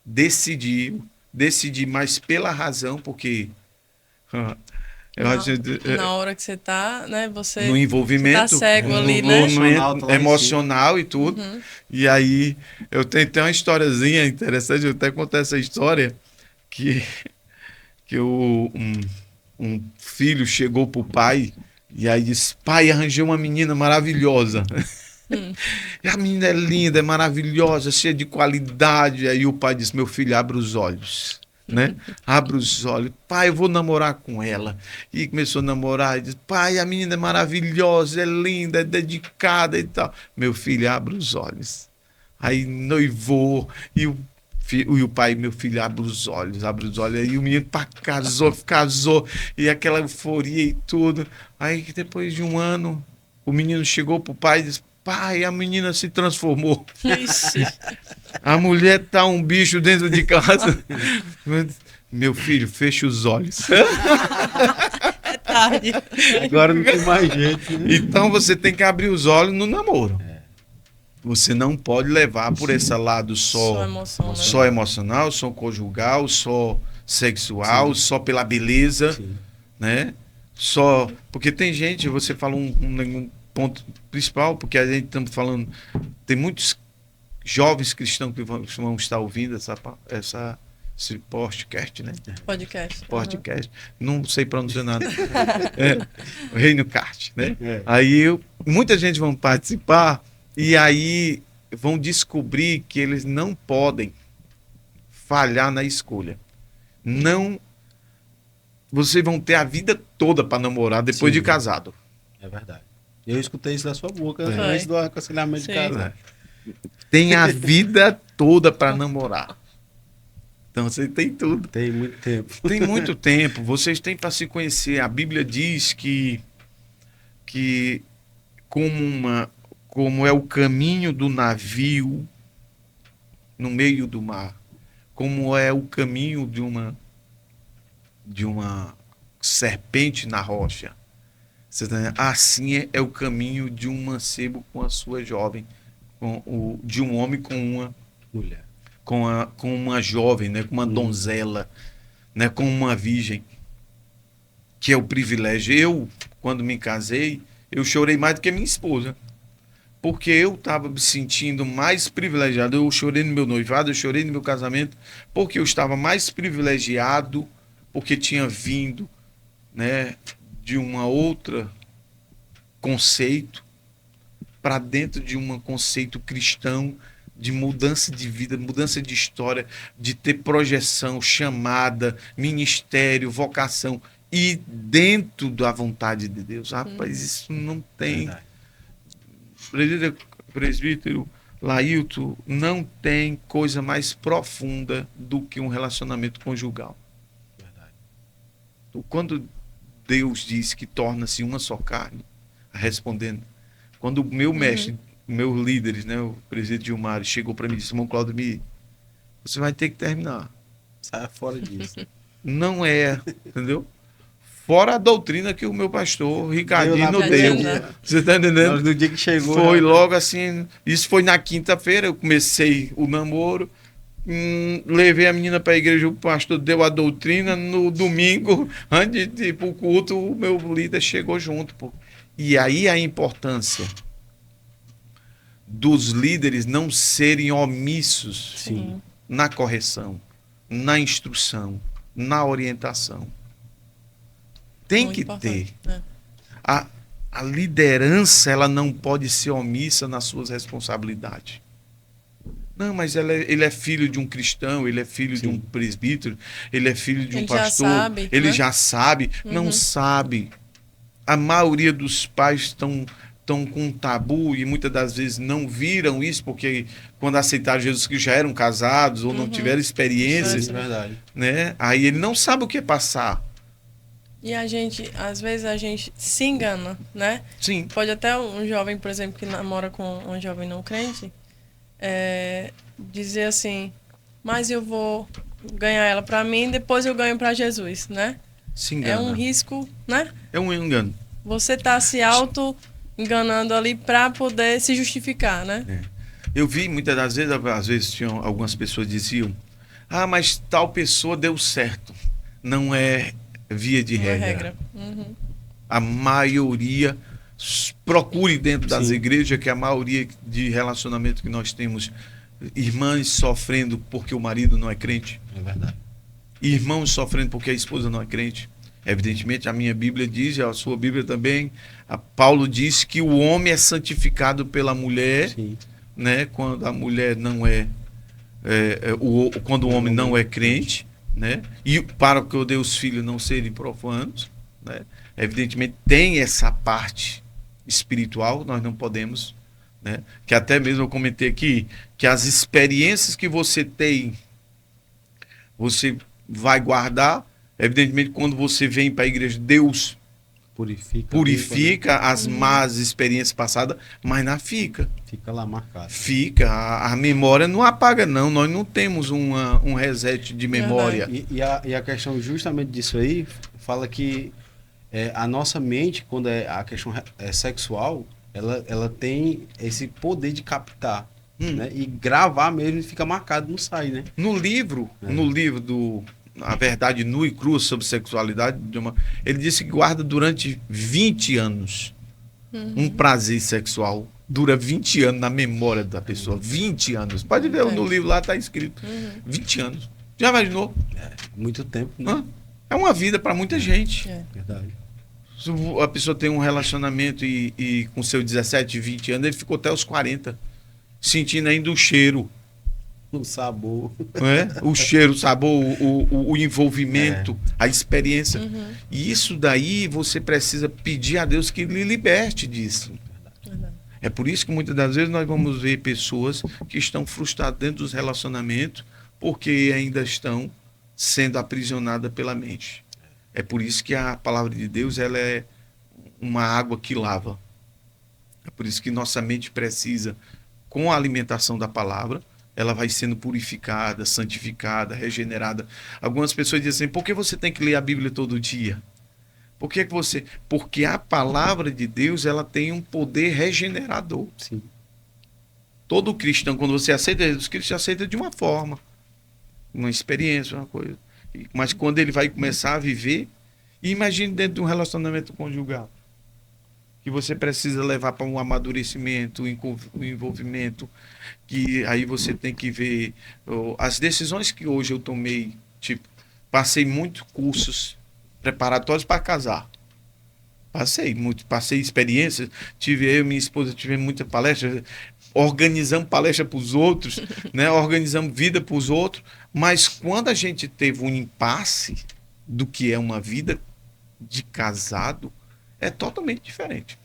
decidi mais pela razão, porque eu acho, Na hora que você tá, né? no Você tá envolvimento, cego ali, no né? Emocional, tá lá em emocional e tudo. Uhum. E aí eu tenho uma historiazinha interessante, eu até contar essa história, que, um filho chegou pro pai e aí disse, pai, arranjei uma menina maravilhosa. Hum. E a menina é linda, é maravilhosa, cheia de qualidade. Aí o pai disse, meu filho, abre os olhos. Né? Abre os olhos. Pai, eu vou namorar com ela. E começou a namorar e disse, pai, a menina é maravilhosa, é linda, é dedicada e tal. Meu filho, abre os olhos. Aí noivou e o pai, meu filho, abre os olhos, abre os olhos. Aí o menino pá, casou, e aquela euforia e tudo. Aí depois de um ano, o menino chegou pro pai e disse, pai, a menina se transformou. Ixi. A mulher tá um bicho dentro de casa. Meu filho, fecha os olhos. É tarde. Agora não tem mais jeito. Né? Então você tem que abrir os olhos no namoro. Você não pode levar por esse lado Só só, emoção, né? só emocional, só conjugal, só sexual, Sim. só pela beleza, Sim. né? Só porque tem gente, você fala um ponto principal, porque a gente estamos falando, tem muitos jovens cristãos que vão estar ouvindo esse podcast, né? Podcast. Podcast. Não sei pronunciar nada. O Reino Cast, né? É. Aí muita gente vão participar e aí vão descobrir que eles não podem falhar na escolha. Não. Vocês vão ter a vida toda para namorar depois Sim. de casado. É verdade. Eu escutei isso da sua boca Foi. antes do aconselhamento de Sim. casa. Tem a vida toda para namorar. Então você tem tudo. Tem muito tempo. Tem muito tempo. Vocês têm para se conhecer. A Bíblia diz que como é o caminho do navio no meio do mar, como é o caminho de uma serpente na rocha. Você tá entendendo? Assim é o caminho de um mancebo com a sua jovem, de um homem com Mulher. com uma jovem, né, com uma donzela, né, com uma virgem, que é o privilégio. Eu, quando me casei, eu chorei mais do que minha esposa, porque eu estava me sentindo mais privilegiado. Eu chorei no meu noivado, eu chorei no meu casamento, porque eu estava mais privilegiado, porque tinha vindo, né, de uma outra conceito para dentro de um conceito cristão, de mudança de vida, mudança de história, de ter projeção, chamada, ministério, vocação, e dentro da vontade de Deus. Rapaz, isso não tem. Verdade. Presbítero Lailton, não tem coisa mais profunda do que um relacionamento conjugal. Verdade. Quando Deus diz que torna-se uma só carne, respondendo, quando o meu mestre, meus líderes, né, o presidente Gilmar, chegou para mim e disse, irmão Claudio, você vai ter que terminar. Saia fora disso. Não é, entendeu? Fora a doutrina que o meu pastor Ricardinho Deu na deu. Ricardinho. Você está entendendo? No dia que chegou. Foi já- logo assim. Isso foi na quinta-feira, eu comecei o namoro. Levei a menina para a igreja, o pastor deu a doutrina. No domingo, antes de ir para o culto, o meu líder chegou junto. Pô. E aí a importância dos líderes não serem omissos Sim. na correção, na instrução, na orientação. Tem Muito que importante, ter. né? A liderança, ela não pode ser omissa nas suas responsabilidades. Não, mas ele é filho de um cristão, ele é filho de um presbítero, ele é filho de um Ele já pastor. sabe, Ele né? já sabe. Não sabe. A maioria dos pais estão com um tabu e muitas das vezes não viram isso, porque quando aceitaram Jesus Cristo já eram casados ou não tiveram experiências, Sim, verdade. né? Aí ele não sabe o que é passar. E a gente, às vezes, a gente se engana, né? Sim. Pode até um jovem, por exemplo, que namora com um jovem não crente, dizer assim, mas eu vou ganhar ela pra mim, depois eu ganho pra Jesus, né? Se É engana. um risco, né? É um engano. Você tá se auto-enganando ali pra poder se justificar, né? Eu vi muitas das vezes, às vezes tinham, algumas pessoas diziam, Ah, mas tal pessoa deu certo. Não é via de Uma regra. regra. Uhum. A maioria, procure dentro das Sim. igrejas, que a maioria de relacionamento que nós temos, irmãs sofrendo porque o marido não é crente, É verdade. irmãos sofrendo porque a esposa não é crente. Evidentemente, a minha Bíblia diz, a sua Bíblia também, Paulo diz que o homem é santificado pela mulher, Sim. né? Quando a mulher não quando o homem não é crente, né? E para que o Deus Filho não serem profanos, né? Evidentemente tem essa parte espiritual, nós não podemos, né? Que até mesmo eu comentei aqui, que as experiências que você tem, você vai guardar. Evidentemente, quando você vem para a igreja, Deus purifica as más experiências passadas, mas não fica. Fica lá marcado. Fica. A memória não apaga, não. Nós não temos um reset de memória. E a questão justamente disso aí, fala que a nossa mente, quando a questão sexual, ela tem esse poder de captar, né? E gravar mesmo, e fica marcado, não sai, né? No livro do A Verdade Nua e Crua sobre Sexualidade, ele disse que guarda durante 20 anos um prazer sexual. Dura 20 anos na memória da pessoa. 20 anos. Pode ver, no livro lá está escrito. 20 anos. Já imaginou? Muito tempo, né? Hã? É uma vida para muita gente. É. Verdade. Se a pessoa tem um relacionamento e com seus 17, 20 anos, ele ficou até os 40, sentindo ainda o cheiro. O sabor. Não é? O cheiro, o sabor, o envolvimento, a experiência. E isso daí você precisa pedir a Deus que lhe liberte disso. Verdade. É por isso que muitas das vezes nós vamos ver pessoas que estão frustradas dentro dos relacionamentos porque ainda estão sendo aprisionadas pela mente. É por isso que a palavra de Deus ela é uma água que lava. É por isso que nossa mente precisa, com a alimentação da palavra, ela vai sendo purificada, santificada, regenerada. Algumas pessoas dizem assim, por que você tem que ler a Bíblia todo dia? Por que você? Porque a palavra de Deus ela tem um poder regenerador. Sim. Todo cristão, quando você aceita Jesus Cristo, você aceita de uma forma, uma experiência, uma coisa. Mas quando ele vai começar a viver, e imagine dentro de um relacionamento conjugal, que você precisa levar para um amadurecimento, um envolvimento, que aí você tem que ver as decisões que hoje eu tomei, tipo, passei muitos cursos preparatórios para casar. Passei experiências, eu e minha esposa tivemos muita palestra, organizamos palestra para os outros, né? Organizamos vida para os outros, mas quando a gente teve um impasse do que é uma vida de casado, é totalmente diferente.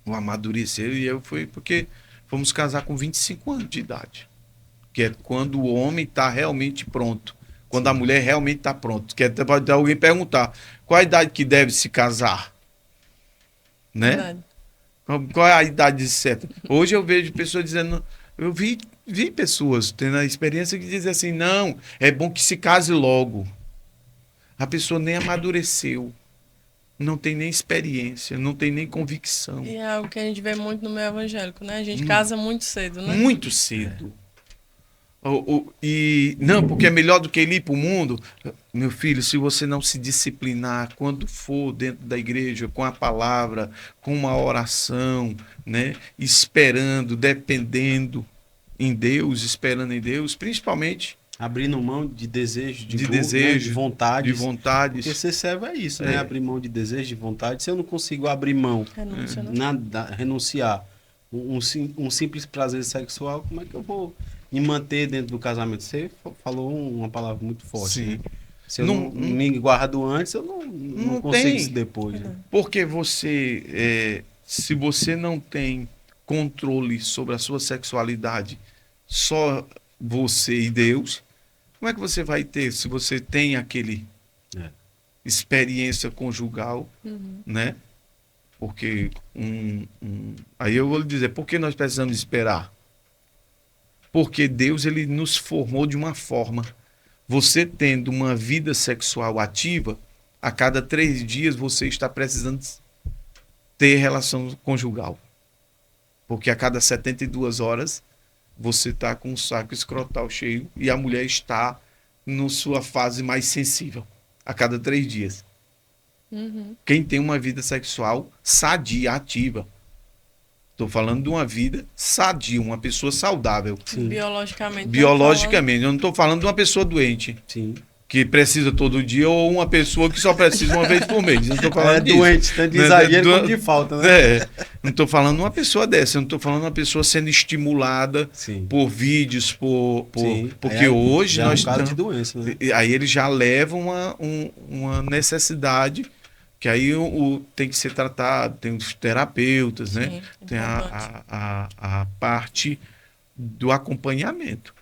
O amadurecer e eu fui porque fomos casar com 25 anos de idade, que é quando o homem está realmente pronto, quando a mulher realmente está pronta. Que até pode alguém perguntar qual a idade que deve se casar, né? Verdade. Qual é a idade certa? Hoje eu vejo pessoas dizendo, eu vi pessoas tendo a experiência que dizem assim, não, é bom que se case logo. A pessoa nem amadureceu, não tem nem experiência, não tem nem convicção. E é algo que a gente vê muito no meio evangélico, né? A gente casa muito cedo, né? Muito cedo. E não, porque é melhor do que ele ir para o mundo. Meu filho, se você não se disciplinar quando for dentro da igreja, com a palavra, com uma oração, né? Esperando, dependendo em Deus, esperando em Deus, principalmente Abrindo mão de desejo, de desejo, né? De vontades. de vontades. Porque ser servo é isso, né? Abrir mão de desejo, de vontade. Se eu não consigo abrir mão, Renúncia, né? renunciar um simples prazer sexual, como é que eu vou me manter dentro do casamento? Você falou uma palavra muito forte. Sim. Né? Se eu não me guardo antes, eu não consigo tem. isso depois. Né? Porque se você não tem controle sobre a sua sexualidade, só você e Deus, como é que você vai ter se você tem aquele experiência conjugal, né? Porque aí eu vou lhe dizer, por que nós precisamos esperar? Porque Deus ele nos formou de uma forma. Você tendo uma vida sexual ativa, a cada 3 dias você está precisando ter relação conjugal. Porque a cada 72 horas você está com o saco escrotal cheio e a mulher está na sua fase mais sensível, a cada 3 dias. Quem tem uma vida sexual sadia, ativa. Estou falando de uma vida sadia, uma pessoa saudável. Sim. Biologicamente. Biologicamente. Eu não estou falando de uma pessoa doente, Sim. que precisa todo dia, ou uma pessoa que só precisa uma vez por mês. Não estou falando disso. Doente, tanto de exagero como de falta, né? Não estou falando de uma pessoa dessa, eu não estou falando de uma pessoa sendo estimulada Sim. por vídeos, Sim. porque Aí hoje já nós é um caso estamos. de doença, né? Aí ele já leva uma necessidade que aí tem que ser tratado, tem os terapeutas, né? Sim, Tem importante. a parte do acompanhamento.